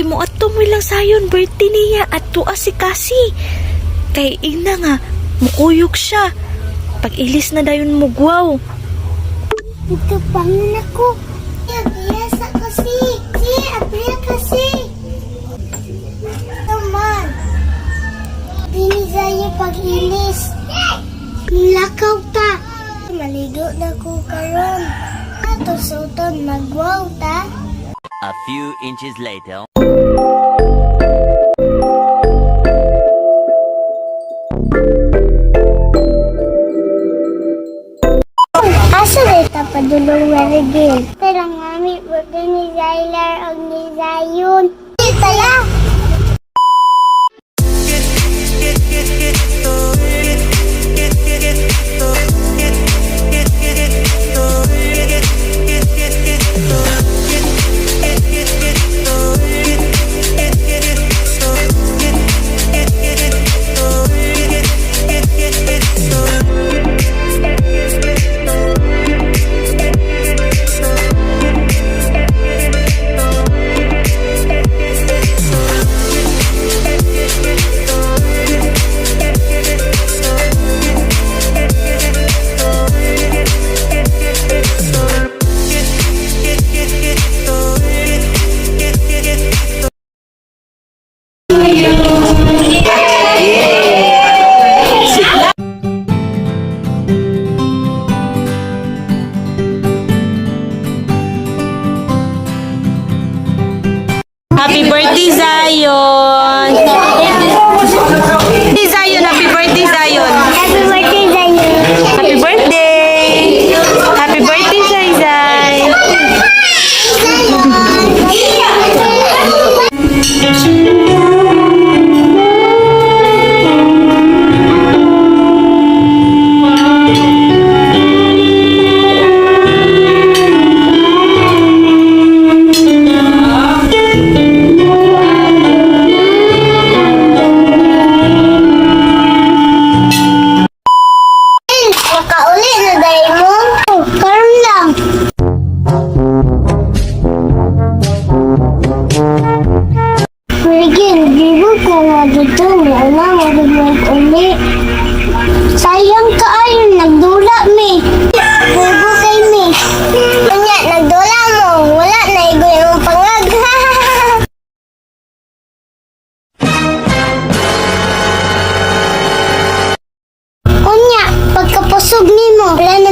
Kay mo at tumoy lang sayon birthday niya at tuwa si Cassie. Kay ina nga, mukuyog siya. Pag ilis na dayon mo gwaw. Nagkapangon ako. Abiyasa kasi. Abiya kasi. Naman. Dinizaya pag-ilis. Nilakaw ta. Maligo na ko karon. Ato suton magwaw ta. A few inches later. Asa dito padulong marigil. Pero ngami pwede ni Zyler o ni Zayon. Tala! Happy birthday, Zion! Happy Zion! Happy birthday, Zion! Happy birthday, Zayon! Happy birthday! Happy birthday, Zay Zay! Makauli na dahil mo. Karoon lang. Virgin, gibo ko nga dito. Wala mag-uli. Sayang ka ayon, nagdula mi. Gibo kay mi. Kanya, nagdula mo. Wala na igoy mong pangag. Kunya, pagkapusog nimo, wala na